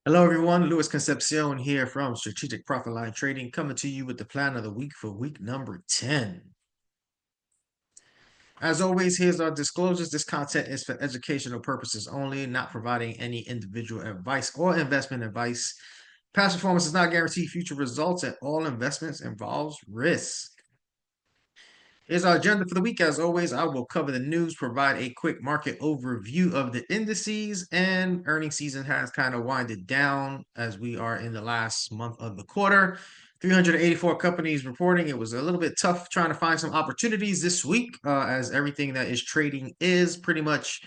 Hello, everyone. Luis Concepcion here from Strategic Profit Line Trading, coming to you with the plan of the week for week number 10. As always, here's our disclosures. This content is for educational purposes only, not providing any individual advice or investment advice. Past performance does not guarantee future results, and all investments involves risk. Here's our agenda for the week. As always, I will cover the news, provide a quick market overview of the indices, and earnings season has kind of winded down as we are in the last month of the quarter. 384 companies reporting. It was a little bit tough trying to find some opportunities this week, as everything that is trading is pretty much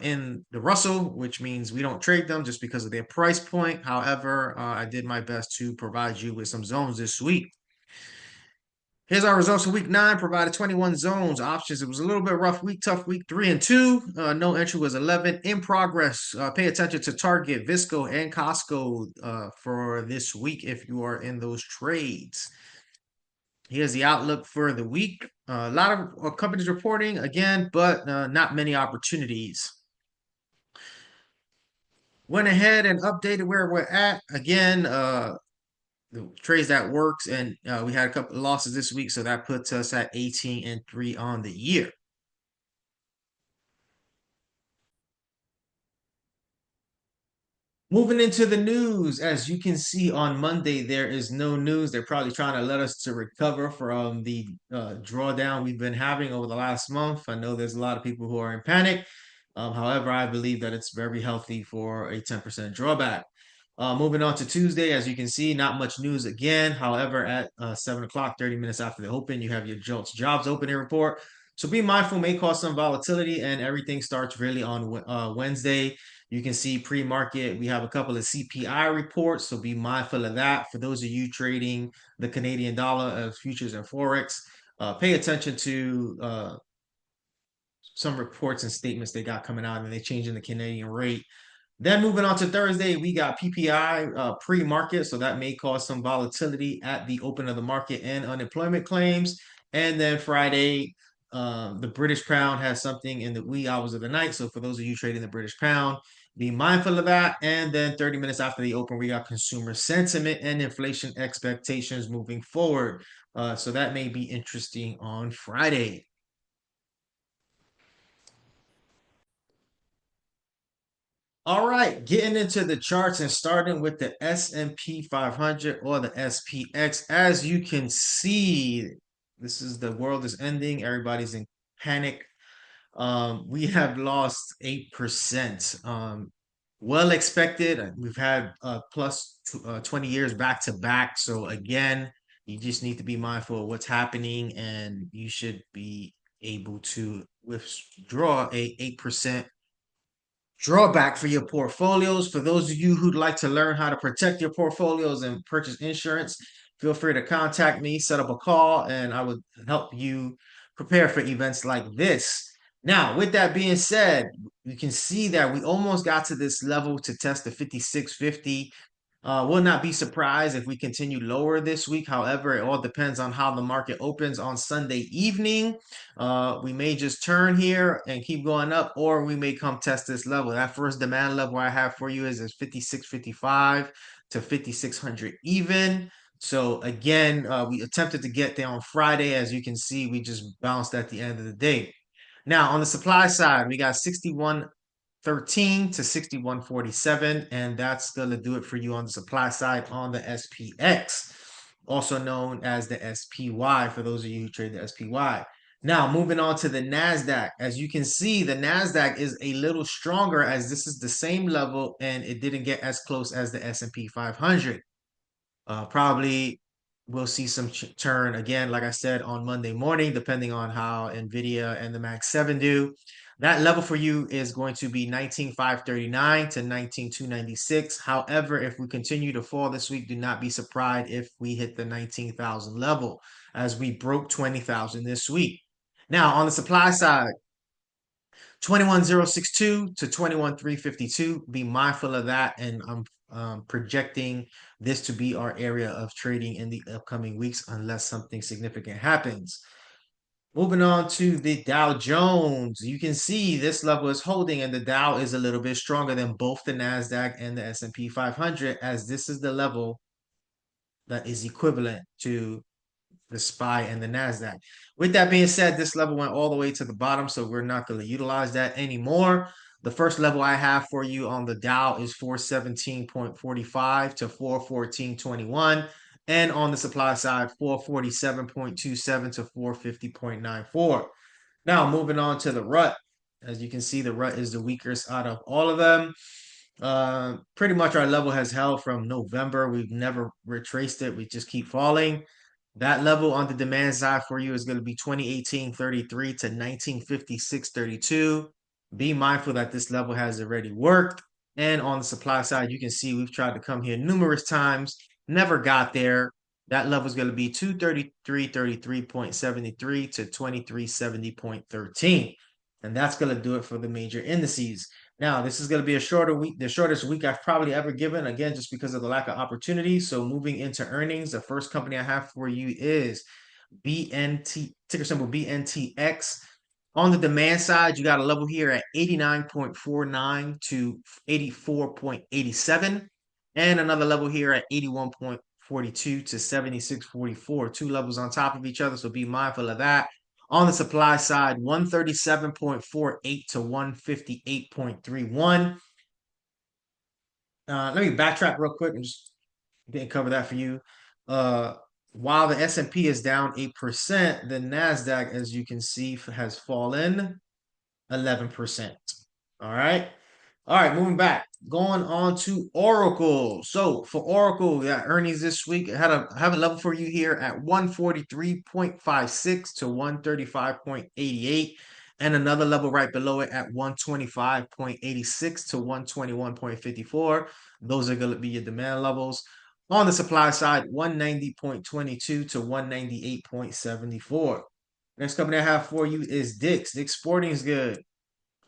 in the Russell, which means we don't trade them just because of their price point. However, I did my best to provide you with some zones this week. Here's our results for week 9. Provided 21 zones, options. It was a little bit rough week, tough week 3 and 2. No entry was 11. In progress, pay attention to Target, Visco, and Costco for this week if you are in those trades. Here's the outlook for the week. A lot of companies reporting again, but not many opportunities. Went ahead and updated where we're at. Again, the trades that works, and we had a couple of losses this week, so that puts us at 18 and 3 on the year. Moving into the news, as you can see on Monday, there is no news. They're probably trying to let us to recover from the drawdown we've been having over the last month. I know there's a lot of people who are in panic. However, I believe that it's very healthy for a 10% drawback. Moving on to Tuesday, as you can see, not much news again. However, at 7 o'clock, 30 minutes after the open, you have your JOLTS jobs opening report. So be mindful, may cause some volatility, and everything starts really on Wednesday. You can see pre-market, we have a couple of CPI reports, so be mindful of that. For those of you trading the Canadian dollar as futures and Forex, pay attention to some reports and statements they got coming out, and they changing the Canadian rate. Then moving on to Thursday, we got PPI pre-market, so that may cause some volatility at the open of the market and unemployment claims. And then Friday, the British pound has something in the wee hours of the night. So for those of you trading the British pound, be mindful of that. And then 30 minutes after the open, we got consumer sentiment and inflation expectations moving forward. So that may be interesting on Friday. All right, getting into the charts and starting with the S&P 500 or the SPX. As you can see, this is the world is ending. Everybody's in panic. We have lost 8%. Well expected. We've had plus 20 years back to back. So again, you just need to be mindful of what's happening, and you should be able to withdraw a 8% drawback for your portfolios. For those of you who'd like to learn how to protect your portfolios and purchase insurance, feel free to contact me, set up a call, and I would help you prepare for events like this. Now, with that being said, you can see that we almost got to this level to test the 5650. Will not be surprised if we continue lower this week. However, it all depends on how the market opens on Sunday evening. We may just turn here and keep going up, or we may come test this level. That first demand level I have for you is 5655 to 5600 even. So again, we attempted to get there on Friday. As you can see, we just bounced at the end of the day. Now, on the supply side, we got 6113 to 6147, and that's going to do it for you on the supply side on the SPX, also known as the SPY for those of you who trade the SPY. Now, moving on to the NASDAQ. As you can see, the NASDAQ is a little stronger as this is the same level and it didn't get as close as the S&P 500. Probably we'll see some turn again, like I said, on Monday morning, depending on how NVIDIA and the Max 7 do. That level for you is going to be 19,539 to 19,296. However, if we continue to fall this week, do not be surprised if we hit the 19,000 level as we broke 20,000 this week. Now, on the supply side, 21,062 to 21,352. Be mindful of that, and I'm projecting this to be our area of trading in the upcoming weeks unless something significant happens. Moving on to the Dow Jones, you can see this level is holding, and the Dow is a little bit stronger than both the Nasdaq and the S&P 500, as this is the level that is equivalent to the SPY and the NASDAQ. With that being said, this level went all the way to the bottom, so we're not going to utilize that anymore. The first level I have for you on the Dow is 417.45 to 414.21. And on the supply side, 447.27 to 450.94. Now, moving on to the rut. As you can see, the rut is the weakest out of all of them. Pretty much our level has held from November. We've never retraced it. We just keep falling. That level on the demand side for you is going to be 2018.33 to 1956.32. Be mindful that this level has already worked. And on the supply side, you can see we've tried to come here numerous times, never got there. That level is going to be 233.73 to 2370.13. And that's going to do it for the major indices. Now, this is going to be a shorter week, the shortest week I've probably ever given, again, just because of the lack of opportunity. So moving into earnings, the first company I have for you is BNT, ticker symbol BNTX. On the demand side, you got a level here at 89.49 to 84.87, and another level here at 81.42 to 76.44. Two levels on top of each other, so be mindful of that. On the supply side, 137.48 to 158.31. Let me backtrack real quick and just didn't cover that for you. While the S&P is down 8%, the NASDAQ, as you can see, has fallen 11%. All right. All right, moving back. Going on to Oracle. So for Oracle, yeah, earnings this week, I have a level for you here at 143.56 to 135.88, and another level right below it at 125.86 to 121.54. Those are going to be your demand levels. On the supply side, 190.22 to 198.74. Next company I have for you is Dick's. Dick's Sporting Goods.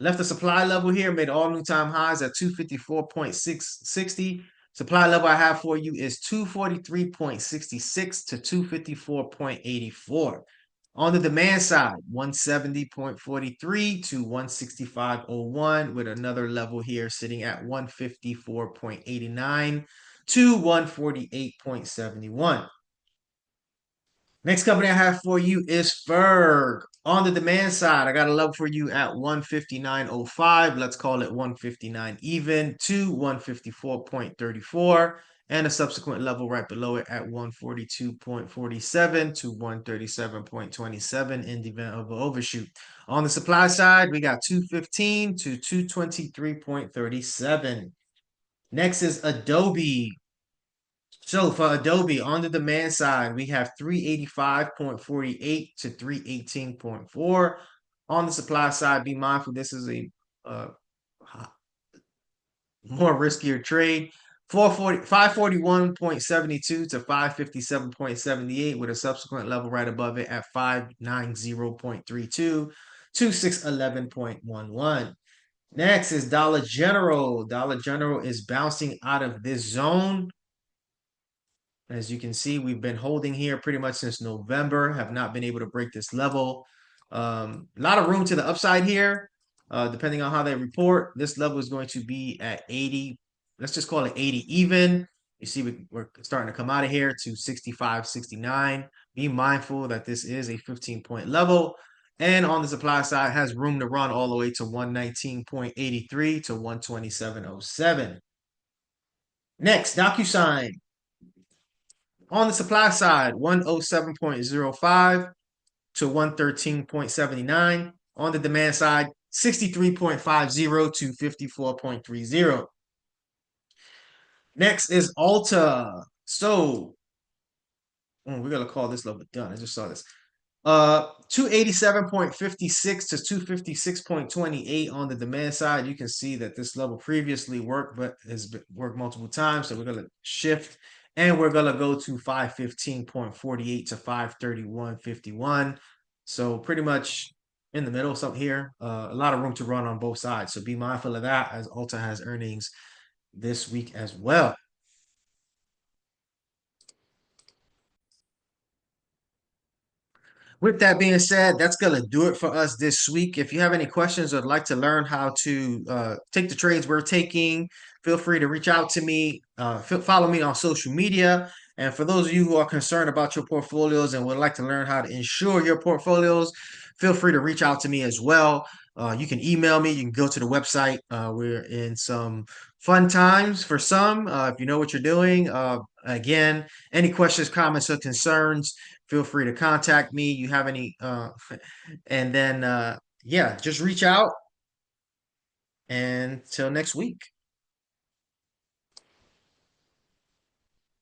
Left the supply level here, made all new time highs at 254.660. Supply level I have for you is 243.66 to 254.84. On the demand side, 170.43 to 165.01, with another level here sitting at 154.89 to 148.71. Next company I have for you is Ferg. On the demand side, I got a level for you at 159.05. Let's call it 159 even to 154.34. And a subsequent level right below it at 142.47 to 137.27 in the event of an overshoot. On the supply side, we got 215 to 223.37. Next is Adobe. So for Adobe on the demand side, we have 385.48 to 318.4. On the supply side, be mindful this is a more riskier trade. 541.72 to 557.78, with a subsequent level right above it at 590.32 to 611.11. Next is Dollar General. Dollar General is bouncing out of this zone. As you can see, we've been holding here pretty much since November, have not been able to break this level. A lot of room to the upside here, depending on how they report. This level is going to be at 80. Let's just call it 80 even. You see, we're starting to come out of here to 65, 69. Be mindful that this is a 15-point level. And on the supply side, has room to run all the way to 119.83 to 127.07. Next, DocuSign. On the supply side, 107.05 to 113.79. On the demand side, 63.50 to 54.30. Next is Alta. So, we're going to call this level done. I just saw this. 287.56 to 256.28 on the demand side. You can see that this level previously worked, but has worked multiple times. So we're going to shift, and we're going to go to 515.48 to 531.51. So pretty much in the middle, something here. A lot of room to run on both sides. So be mindful of that, as Alta has earnings this week as well. With that being said, that's going to do it for us this week. If you have any questions or would like to learn how to take the trades we're taking, feel free to reach out to me. Follow me on social media. And for those of you who are concerned about your portfolios and would like to learn how to insure your portfolios, feel free to reach out to me as well. You can email me. You can go to the website. We're in some fun times for some. If you know what you're doing, again, any questions, comments, or concerns, feel free to contact me. You have any, and then, yeah, just reach out and till next week.